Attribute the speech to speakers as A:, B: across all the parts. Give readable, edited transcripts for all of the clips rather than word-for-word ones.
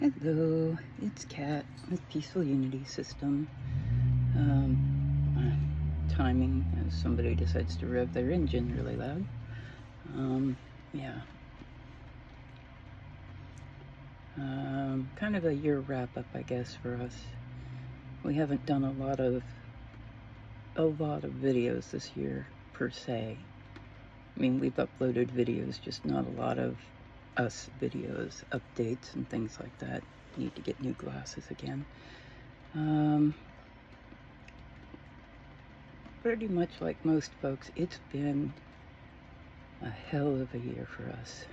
A: Hello, it's Kat with Peaceful Unity System. Timing as somebody decides to rev their engine really loud. Yeah. Kind of a year wrap up, I guess, for us. We haven't done a lot of videos this year, per se. I mean, we've uploaded videos, just not a lot of us videos, updates and things like that. Need to get new glasses again. Pretty much like most folks, it's been a hell of a year for us.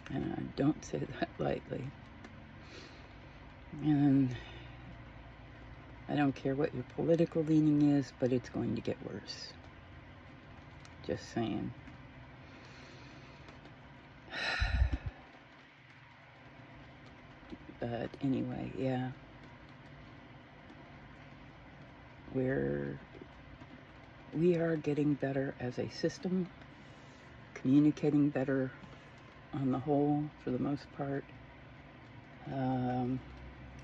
A: And I don't say that lightly. And I don't care what your political leaning is, but it's going to get worse. Just saying. But anyway, yeah. We are getting better as a system, communicating better on the whole, for the most part.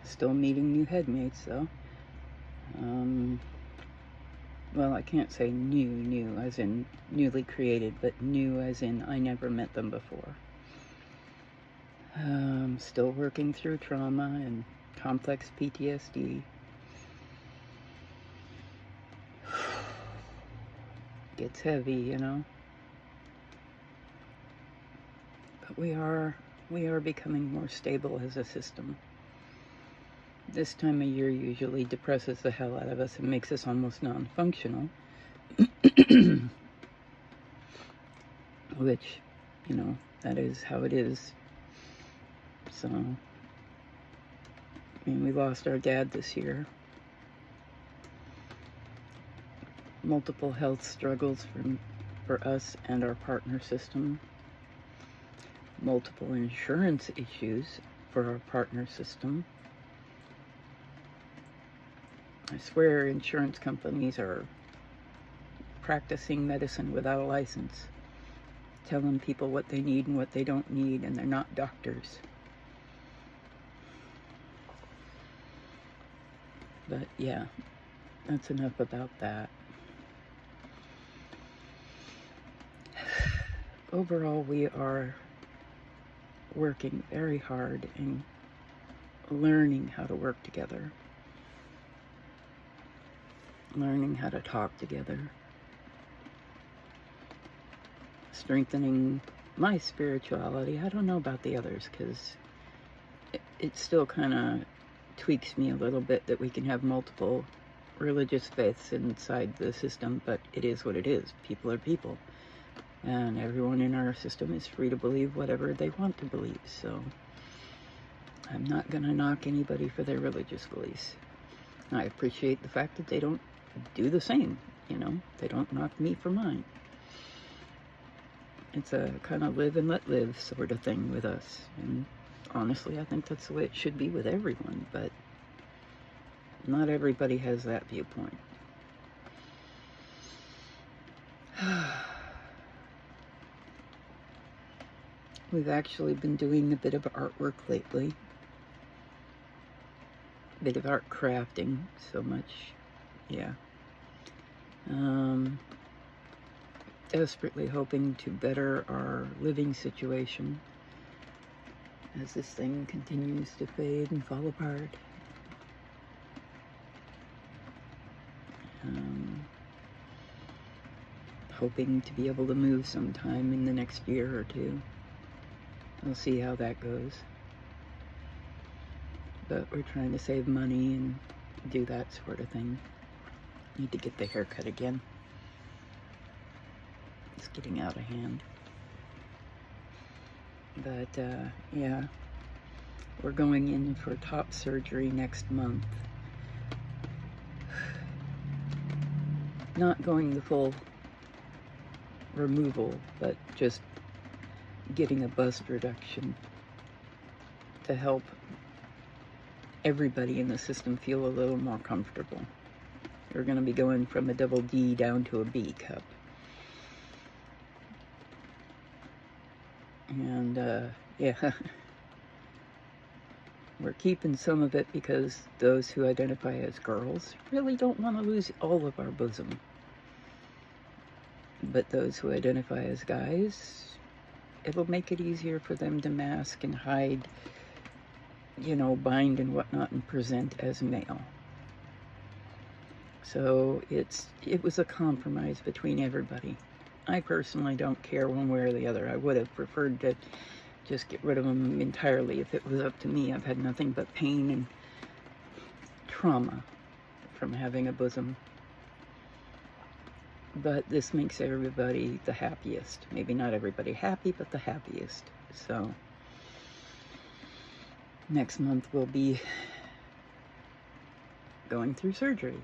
A: Still meeting new headmates, though. Well, I can't say new as in newly created, but new as in I never met them before. Still working through trauma and complex PTSD. Gets heavy, you know. But we are becoming more stable as a system. This time of year usually depresses the hell out of us and makes us almost non-functional. Which, you know, that is how it is. So, I mean, we lost our dad this year. Multiple health struggles for us and our partner system. Multiple insurance issues for our partner system. I swear insurance companies are practicing medicine without a license, telling people what they need and what they don't need, and they're not doctors. But yeah, that's enough about that. Overall, we are working very hard and learning how to work together, learning how to talk together, strengthening my spirituality. I don't know about the others, because it still kind of tweaks me a little bit that we can have multiple religious faiths inside the system, but it is what it is. People are people, and everyone in our system is free to believe whatever they want to believe. So I'm not going to knock anybody for their religious beliefs. I appreciate the fact that they don't do the same, you know. They don't knock me for mine. It's a kind of live and let live sort of thing with us. And honestly, I think that's the way it should be with everyone, but not everybody has that viewpoint. We've actually been doing a bit of artwork lately. A bit of art crafting, so much, yeah. Desperately hoping to better our living situation as this thing continues to fade and fall apart. Hoping to be able to move sometime in the next year or two. We'll see how that goes. But we're trying to save money and do that sort of thing. Need to get the haircut again. It's getting out of hand. But yeah, we're going in for top surgery next month. Not going the full removal, but just getting a bust reduction to help everybody in the system feel a little more comfortable. We're going to be going from a double D down to a B cup. And yeah, We're keeping some of it because those who identify as girls really don't want to lose all of our bosom. But those who identify as guys, it'll make it easier for them to mask and hide, you know, bind and whatnot, and present as male. So it was a compromise between everybody. I personally don't care one way or the other. I would have preferred to just get rid of them entirely if it was up to me. I've had nothing but pain and trauma from having a bosom. But this makes everybody the happiest. Maybe not everybody happy, but the happiest. So next month we'll be going through surgery.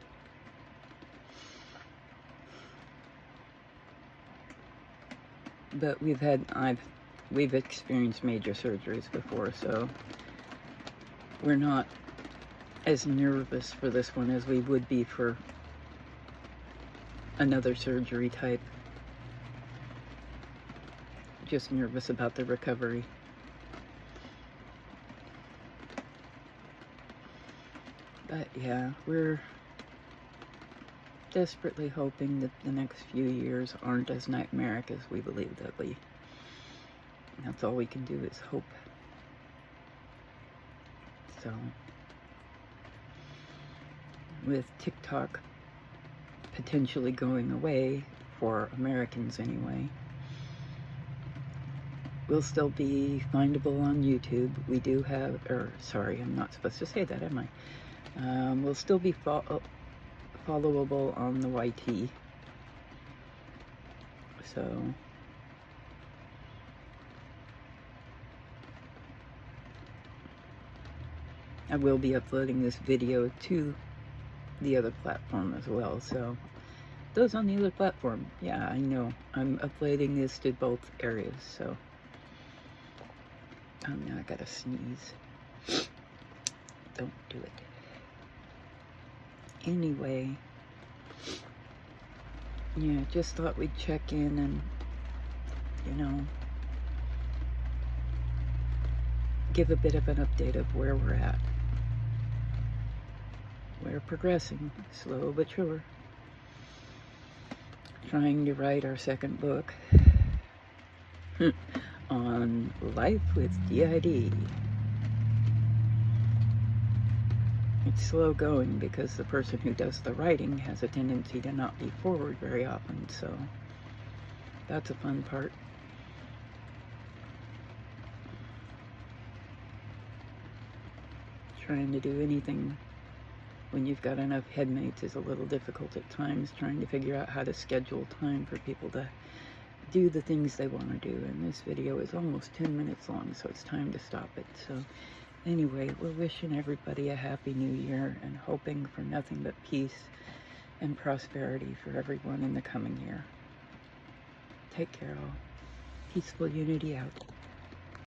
A: But we've experienced major surgeries before, so we're not as nervous for this one as we would be for another surgery type. Just nervous about the recovery. But yeah, we're desperately hoping that the next few years aren't as nightmaric as we believe they'll be. That's all we can do is hope. So, with TikTok potentially going away, for Americans anyway, we'll still be findable on YouTube. We do have, or sorry, I'm not supposed to say that, am I? We'll still be followable on the YT. So I will be uploading this video to the other platform as well. So those on the other platform, yeah, I know I'm uploading this to both areas. So now I gotta sneeze. Don't do it. Anyway, yeah, just thought we'd check in and, you know, give a bit of an update of where we're at. We're progressing, slow but sure. Trying to write our second book on life with DID. It's slow going because the person who does the writing has a tendency to not be forward very often, so that's a fun part. Trying to do anything when you've got enough headmates is a little difficult at times, trying to figure out how to schedule time for people to do the things they want to do. And this video is almost 10 minutes long, so it's time to stop it. So anyway, we're wishing everybody a happy new year and hoping for nothing but peace and prosperity for everyone in the coming year. Take care all. Peaceful Unity out.